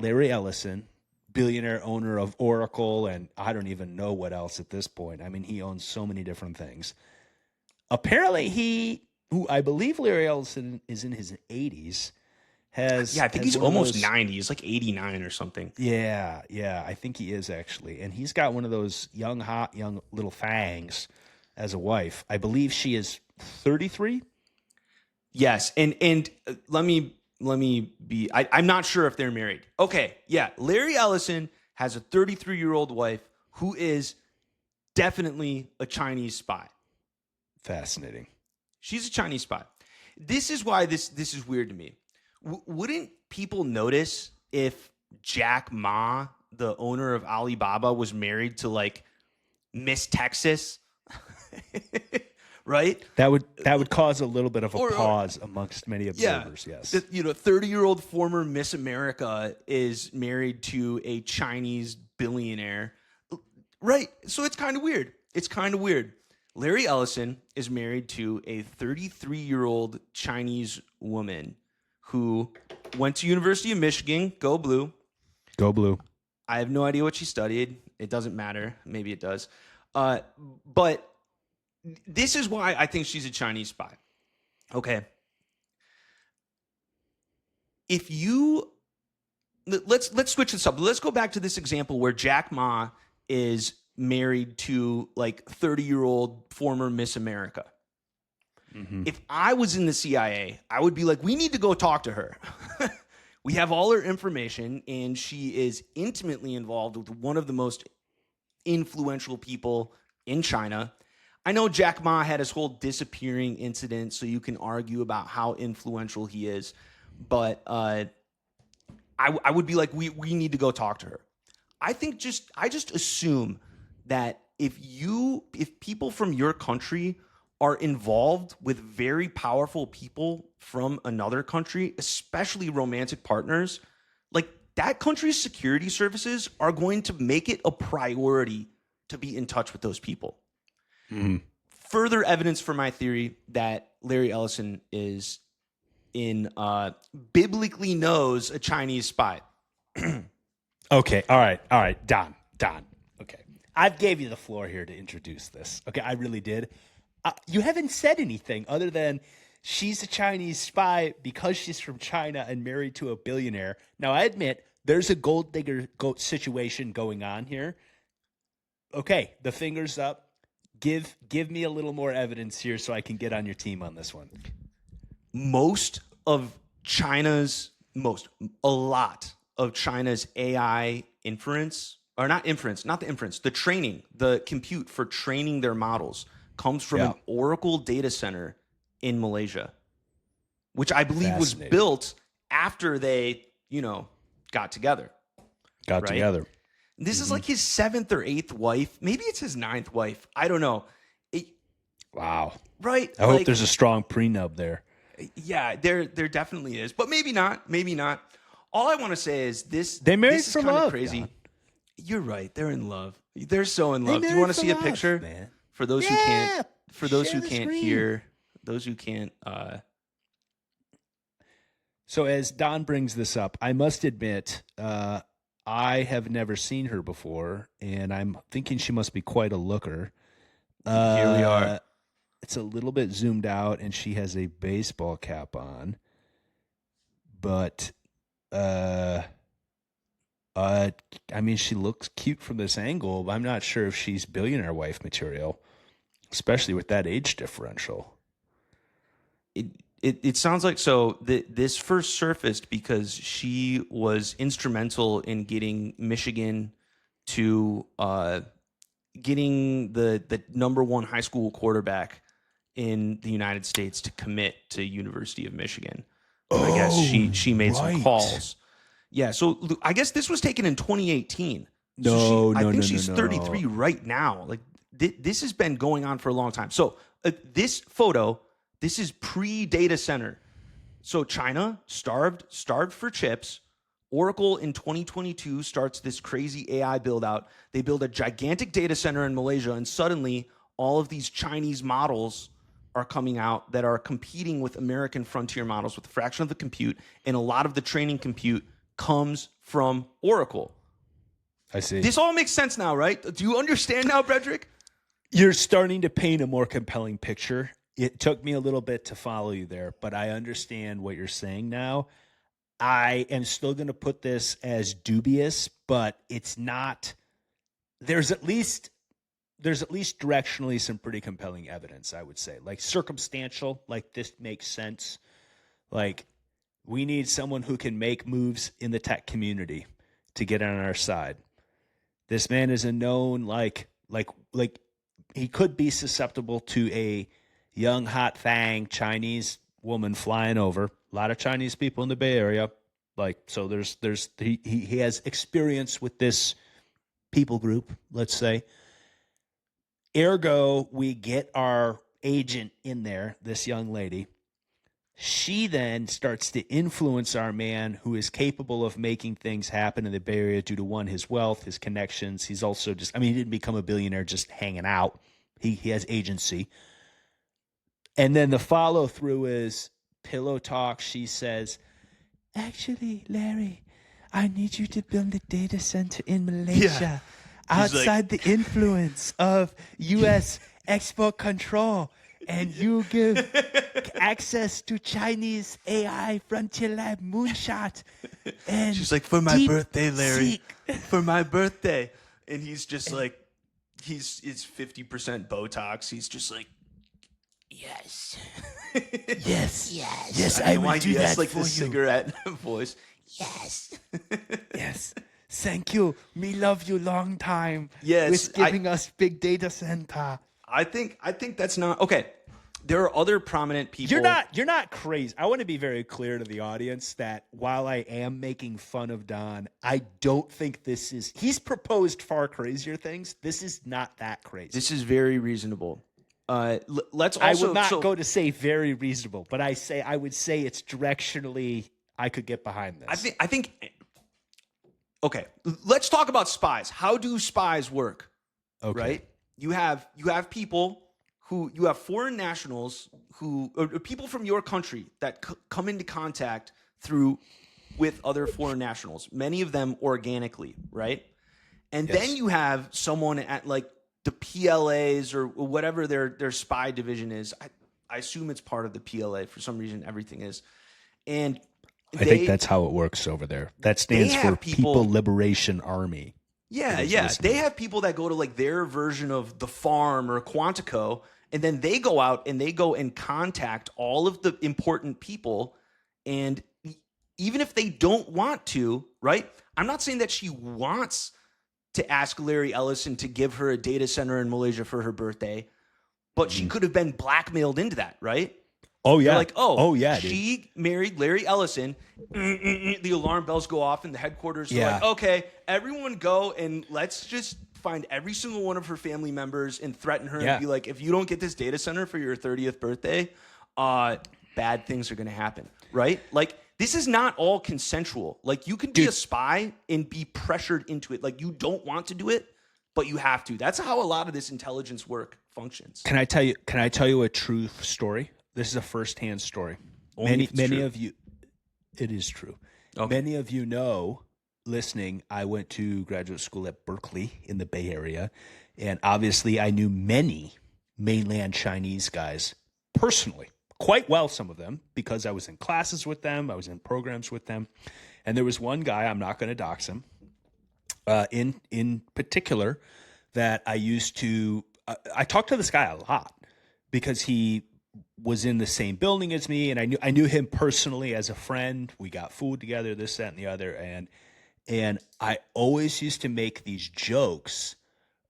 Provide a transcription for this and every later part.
Larry Ellison, billionaire owner of Oracle, and I don't even know what else at this point. I mean, he owns so many different things. Apparently, who I believe Larry Ellison is in his 80s, I think he's almost 90. He's like 89 or something. Yeah, I think he is actually. And he's got one of those young, hot, young little fangs as a wife. I believe she is 33. Yes, and let me be. I'm not sure if they're married. Okay, yeah, Larry Ellison has a 33-year-old wife who is definitely a Chinese spy. Fascinating. She's a Chinese spy. This is why this is weird to me. Wouldn't people notice if Jack Ma, the owner of Alibaba, was married to like Miss Texas? Right? That would cause a little bit of a pause amongst many observers. Yeah, yes. 30-year-old former Miss America is married to a Chinese billionaire. Right. So it's kind of weird. Larry Ellison is married to a 33-year-old Chinese woman who went to University of Michigan. Go Blue. Go Blue. I have no idea what she studied. It doesn't matter. Maybe it does. But this is why I think she's a Chinese spy. Okay. If you let's switch this up. Let's go back to this example where Jack Ma is married to like 30-year-old former Miss America. Mm-hmm. If I was in the CIA, I would be like, we need to go talk to her. We have all her information, and she is intimately involved with one of the most influential people in China. I know Jack Ma had his whole disappearing incident, so you can argue about how influential he is, but I would be like, we need to go talk to her. I just assume that if people from your country are involved with very powerful people from another country, especially romantic partners, like that country's security services are going to make it a priority to be in touch with those people. Mm-hmm. Further evidence for my theory that Larry Ellison is biblically knows a Chinese spy. Okay. All right. Don. Okay. I gave you the floor here to introduce this. Okay. I really did. You haven't said anything other than she's a Chinese spy because she's from China and married to a billionaire. Now, I admit there's a gold digger situation going on here. Okay. The fingers up. Give me a little more evidence here so I can get on your team on this one. A lot of China's AI inference, or not the inference, the training, the compute for training their models comes from an Oracle data center in Malaysia, which I believe was built after they, got together. Together. This is like his 7th or 8th wife. Maybe it's his 9th wife. I don't know. Wow. Right. I hope there's a strong prenup there. Yeah, there definitely is. But maybe not. All I want to say is this. They married this is for kind love. Of crazy. God. You're right. They're in love. They're so in love. Do you want to see a picture? Man. For those who can't, hear, those who can't. So as Don brings this up, I must admit, I have never seen her before, and I'm thinking she must be quite a looker. Here we are. It's a little bit zoomed out, and she has a baseball cap on. But, I mean, she looks cute from this angle. But I'm not sure if she's billionaire wife material, especially with that age differential. It sounds like this first surfaced because she was instrumental in getting Michigan to getting the number one high school quarterback in the United States to commit to University of Michigan. I guess she made some calls. Yeah, so I guess this was taken in 2018. I think she's 33 right now. Like this has been going on for a long time. So this photo. This is pre-data center. So China starved for chips. Oracle in 2022 starts this crazy AI build out. They build a gigantic data center in Malaysia, and suddenly all of these Chinese models are coming out that are competing with American frontier models with a fraction of the compute, and a lot of the training compute comes from Oracle. I see. This all makes sense now, right? Do you understand now, Brederick? You're starting to paint a more compelling picture. It took me a little bit to follow you there, but I understand what you're saying now. I am still going to put this as dubious, but it's not. There's at least directionally some pretty compelling evidence, I would say. Like circumstantial, like this makes sense. Like we need someone who can make moves in the tech community to get on our side. This man is a known like he could be susceptible to a young hot thang Chinese woman flying over. A lot of Chinese people in the Bay Area. Like so he has experience with this people group, let's say. Ergo, we get our agent in there, this young lady. She then starts to influence our man who is capable of making things happen in the Bay Area due to, one, his wealth, his connections. He's also just, he didn't become a billionaire just hanging out. He has agency. And then the follow through is pillow talk. She says, actually, Larry, I need you to build a data center in Malaysia outside the influence of U.S. export control. And you give access to Chinese AI frontier lab moonshot. And she's like, for my birthday, Larry. For my birthday. And he's just like, it's 50% Botox. He's just like, yes. yes, I will do that like for the cigarette voice. Yes. Yes. Thank you. Me love you long time. Yes. With giving us big data center. I think that's not okay. There are other prominent people. You're not crazy. I want to be very clear to the audience that while I am making fun of Don, I don't think he's proposed far crazier things. This is not that crazy. This is very reasonable. Let's also. I would not go to say very reasonable, but I would say it's directionally. I could get behind this. I think. Okay, let's talk about spies. How do spies work? Okay. Right? You have people you have foreign nationals or people from your country that come into contact with other foreign nationals, many of them organically, right? And then you have someone at like the PLAs or whatever their spy division is. I assume it's part of the PLA for some reason. Everything is, and I think that's how it works over there. That stands for People Liberation Army. Yeah. They have people that go to like their version of The Farm or Quantico, and then they go out and they go and contact all of the important people. And even if they don't want to, right? I'm not saying that she wants to ask Larry Ellison to give her a data center in Malaysia for her birthday, but she could have been blackmailed into that, right? Oh, yeah. They're like, yeah, she dude. married Larry Ellison. The alarm bells go off in the headquarters. They're like, okay, everyone go and let's just find every single one of her family members and threaten her and be like, if you don't get this data center for your 30th birthday, bad things are going to happen, right? Like, this is not all consensual. Like, you can be a spy and be pressured into it. Like, you don't want to do it, but you have to. That's how a lot of this intelligence work functions. Can I tell you a true story? This is a firsthand story. Many of you, it is true. Okay. Many of you know, listening, I went to graduate school at Berkeley in the Bay Area, and obviously I knew many mainland Chinese guys personally, quite well, some of them, because I was in classes with them, I was in programs with them, and there was one guy, I'm not going to dox him, in particular, that I used to, I talked to this guy a lot because he was in the same building as me, and I knew him personally as a friend. We got food together, this, that, and the other, and I always used to make these jokes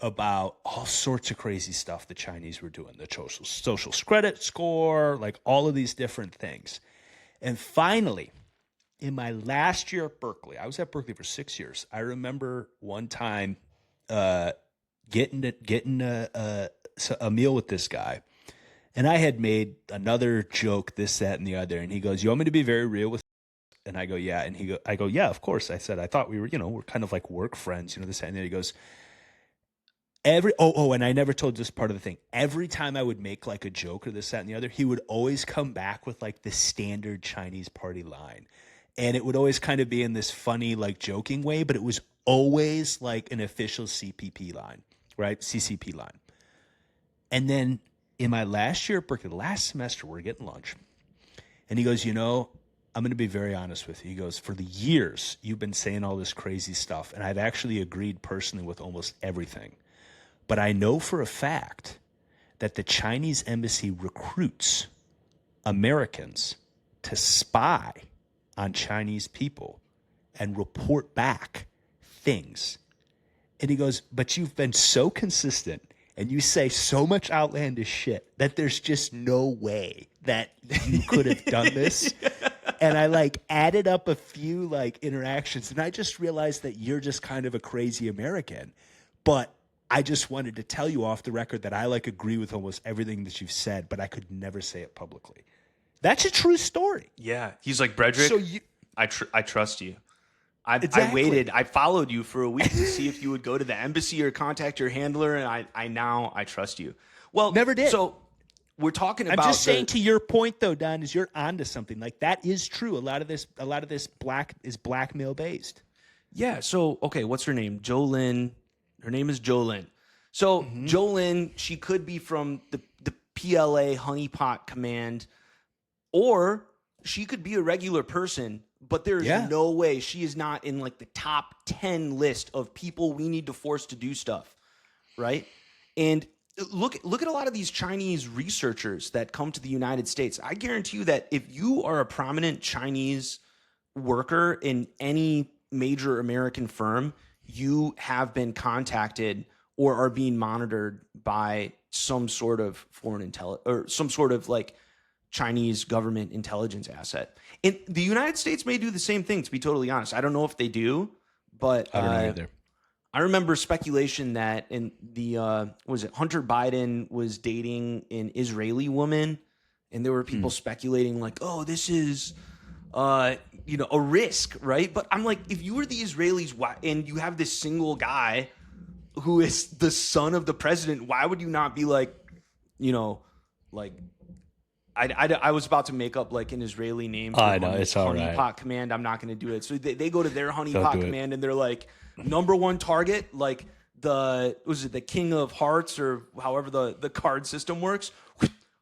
about all sorts of crazy stuff the Chinese were doing, the social credit score, like all of these different things. And finally, in my last year at Berkeley, I was at Berkeley for 6 years. I remember one time getting a meal with this guy. And I had made another joke, this, that, and the other. And he goes, "You want me to be very real with?" And I go, "Yeah." And I go, "Yeah, of course." I said, "I thought we were, we're kind of like work friends, this, that, and then." He goes, and I never told this part of the thing. Every time I would make like a joke or this, that, and the other, he would always come back with like the standard Chinese party line. And it would always kind of be in this funny, like joking way, but it was always like an official CPP line, right? CCP line. And then in my last year at Berkeley, last semester, we're getting lunch. And he goes, I'm going to be very honest with you. He goes, for the years, you've been saying all this crazy stuff. And I've actually agreed personally with almost everything. But I know for a fact that the Chinese embassy recruits Americans to spy on Chinese people and report back things. And he goes, but you've been so consistent and you say so much outlandish shit that there's just no way that you could have done this. And I like added up a few like interactions and I just realized that you're just kind of a crazy American. But I just wanted to tell you off the record that I like agree with almost everything that you've said, but I could never say it publicly. That's a true story. Yeah. He's like, Brederick, So I trust you. I Exactly. waited. I followed you for a week to see if you would go to the embassy or contact your handler, and I trust you. Well, Never did. So we're talking I'm about. just saying to your point though, Don, is you're onto something. Like that is true. A lot of this is blackmail based. Yeah. So okay, what's her name? Jolyn. Her name is Jolyn. So Jolyn, she could be from the PLA honeypot command, or she could be a regular person. But there's no way she is not in like the top 10 list of people we need to force to do stuff, right? And look at a lot of these Chinese researchers that come to the United States. I guarantee you that if you are a prominent Chinese worker in any major American firm, you have been contacted or are being monitored by some sort of foreign intelligence or some sort of like Chinese government intelligence asset. And the United States may do the same thing, to be totally honest. I don't know if they do, but I don't know either. I remember speculation that in the Hunter Biden was dating an Israeli woman, and there were people speculating like, oh, this is a risk, right? But I'm like, if you were the Israelis and you have this single guy who is the son of the president, why would you not be like, like I was about to make up like an Israeli name for I know, it's all honeypot right. command. I'm not going to do it. So they go to their honeypot command and they're like, number one target, like the King of Hearts or however the card system works,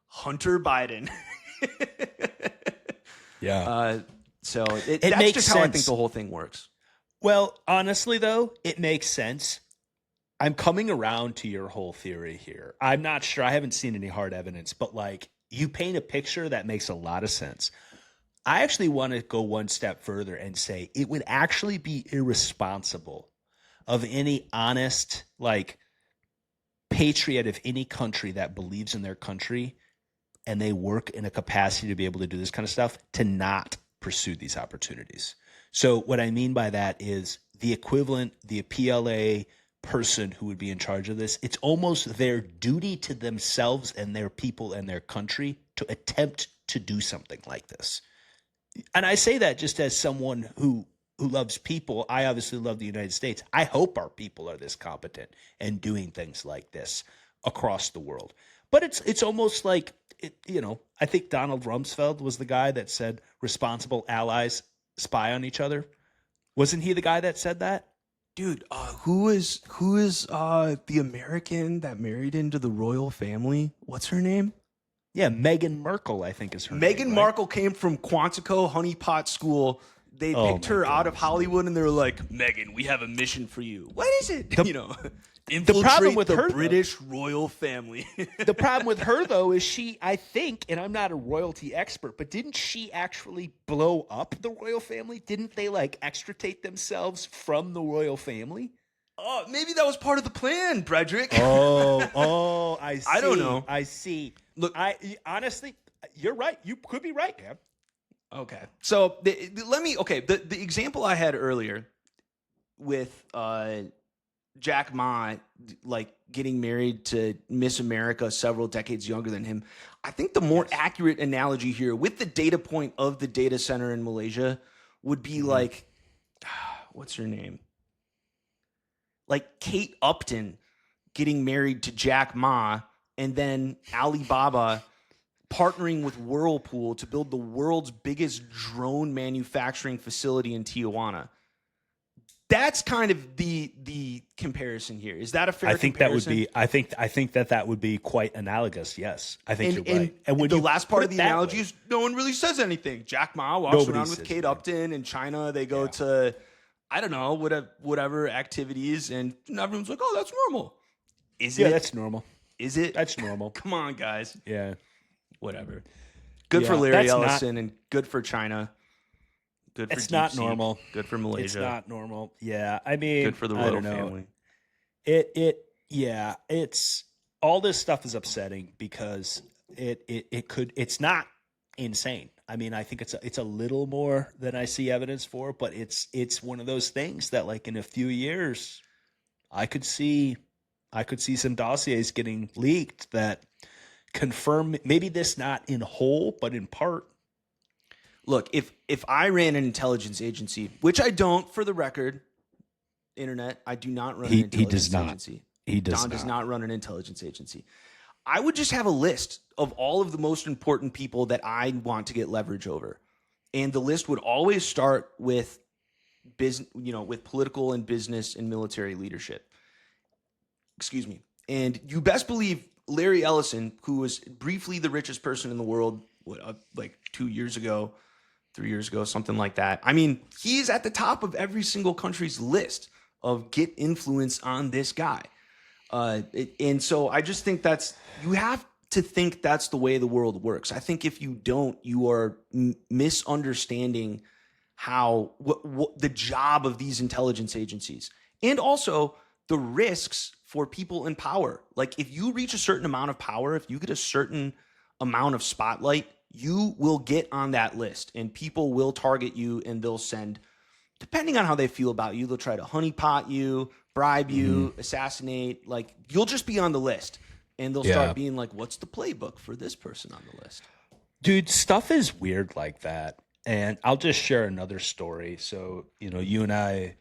Hunter Biden. Yeah. So It that's makes just how I think sense. the whole thing works. Well, honestly, though, it makes sense. I'm coming around to your whole theory here. I'm not sure. I haven't seen any hard evidence, but like you paint a picture that makes a lot of sense. I actually want to go one step further and say it would actually be irresponsible of any honest, like, patriot of any country that believes in their country and they work in a capacity to be able to do this kind of stuff to not pursue these opportunities. So what I mean by that is the equivalent, the PLA person who would be in charge of this, it's almost their duty to themselves and their people and their country to attempt to do something like this. And I say that just as someone who loves people. I obviously love the United States. I hope our people are this competent and doing things like this across the world. But it's almost like, I think Donald Rumsfeld was the guy that said responsible allies spy on each other. Wasn't he the guy that said that? Dude, who is the American that married into the royal family? What's her name? Yeah, Meghan Markle, I think is her name. Meghan Markle came from Quantico Honeypot School. They picked her out of Hollywood, and they were like, Meghan, we have a mission for you. What is it? Infiltrate problem with the her, British royal family. The problem with her, though, is she, I think, and I'm not a royalty expert, but didn't she actually blow up the royal family? Didn't they, like, extricate themselves from the royal family? Oh, maybe that was part of the plan, Brederick. I see. I don't know. I see. Look, honestly, you're right. You could be right, man. Okay. So the example I had earlier with Jack Ma, like getting married to Miss America several decades younger than him, I think the more accurate analogy here with the data point of the data center in Malaysia would be like, what's her name? Like Kate Upton getting married to Jack Ma, and then Alibaba partnering with Whirlpool to build the world's biggest drone manufacturing facility in Tijuana. That's kind of the comparison here. Is that a fair comparison? I think that would be quite analogous. Yes, I think you're right. And when the last part of the analogy way, is no one really says anything. Jack Ma walks around with Kate Upton. In China, they go to, I don't know, whatever activities, and everyone's like, oh, that's normal. Is it? Yeah, that's normal. Is it? That's normal. Come on, guys. Yeah. Whatever. Good for Larry Ellison and good for China. Good for It's not normal. Good for Malaysia. It's not normal. Yeah, I mean, good for the royal family. It's all this stuff is upsetting because it's not insane. I mean, I think it's a little more than I see evidence for, but it's one of those things that, like, in a few years, I could see some dossiers getting leaked that confirm maybe this not in whole, but in part. Look, if I ran an intelligence agency, which I don't, for the record, internet, I do not run an intelligence agency. Don does not run an intelligence agency. I would just have a list of all of the most important people that I want to get leverage over. And the list would always start with business, with political and business and military leadership. Excuse me. And you best believe Larry Ellison, who was briefly the richest person in the world, like 2 years ago, 3 years ago, something like that. I mean, he's at the top of every single country's list of get influence on this guy. And so I just think you have to think that's the way the world works. I think if you don't, you are misunderstanding what the job of these intelligence agencies, and also the risks for people in power. Like, if you reach a certain amount of power, if you get a certain amount of spotlight, you will get on that list and people will target you, and they'll send, depending on how they feel about you, they'll try to honeypot you, bribe you, assassinate. Like, you'll just be on the list, and they'll start being like, what's the playbook for this person on the list? Dude, stuff is weird like that. And I'll just share another story. So, you and I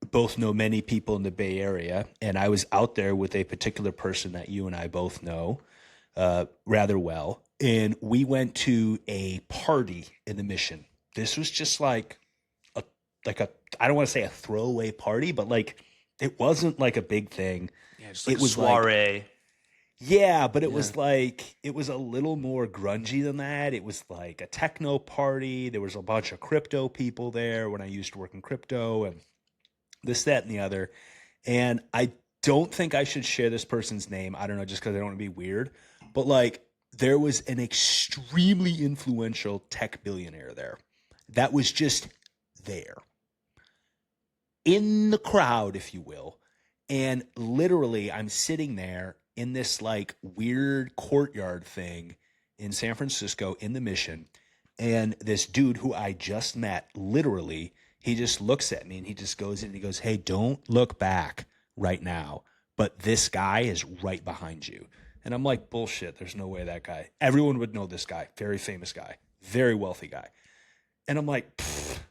both know many people in the Bay Area, and I was out there with a particular person that you and I both know rather well. And we went to a party in the Mission. This was just like a I don't want to say a throwaway party, but like it wasn't like a big thing. Yeah, just like it was soiree. But it was like, it was a little more grungy than that. It was like a techno party. There was a bunch of crypto people there when I used to work in crypto, and this, that, and the other. And I don't think I should share this person's name. I don't know, just because I don't want to be weird. But like, there was an extremely influential tech billionaire there that was just there in the crowd, if you will. And literally, I'm sitting there in this like weird courtyard thing in San Francisco in the Mission. And this dude who I just met, literally, he just looks at me and he just goes in and he goes, hey, don't look back right now, but this guy is right behind you. And I'm like, bullshit, there's no way that guy. Everyone would know this guy, very famous guy, very wealthy guy. And I'm like,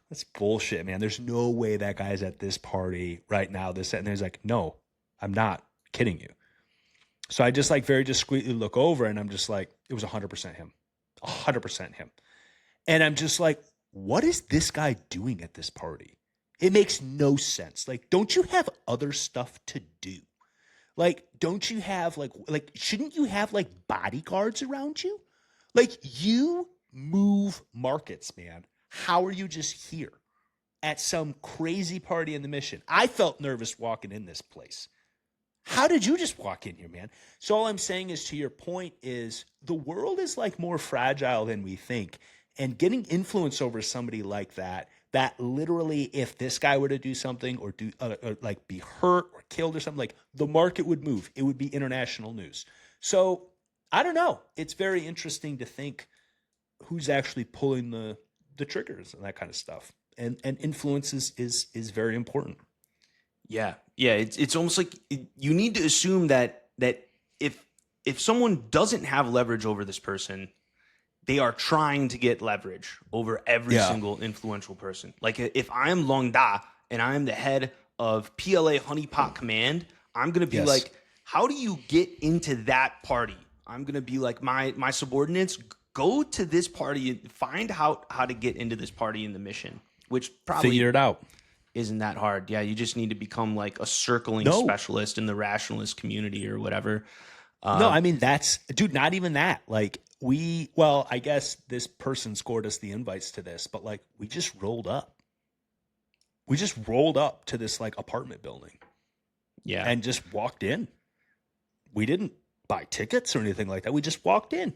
that's bullshit, man. There's no way that guy's at this party right now, this, that. And he's like, no, I'm not kidding you. So I just like very discreetly look over and I'm just like, it was 100% him, 100% him. And I'm just like, what is this guy doing at this party? It makes no sense. Like, don't you have other stuff to do? Like, don't you have like, shouldn't you have like bodyguards around you? Like, you move markets, man. How are you just here at some crazy party in the Mission? I felt nervous walking in this place. How did you just walk in here, man? So all I'm saying is, to your point, is the world is like more fragile than we think. And getting influence over somebody like that literally, if this guy were to do something or do or like be hurt or killed or something, like the market would move. It would be international news. So I don't know. It's very interesting to think who's actually pulling the triggers and that kind of stuff. And influence is very important. Yeah. It's almost like you need to assume that if someone doesn't have leverage over this person, they are trying to get leverage over every single influential person. Like, if I am Long Da and I am the head of PLA Honeypot Command, I'm going to be like, how do you get into that party I'm going to be like my subordinates, go to this party, find out how to get into this party in the mission, which probably Figure it out. isn't that hard. Yeah, you just need to become like a circling specialist in the rationalist community or whatever. No, I mean, dude, not even that. Like I guess this person scored us the invites to this, but like we just rolled up. We just rolled up to this like apartment building. Yeah. And just walked in. We didn't buy tickets or anything like that. We just walked in.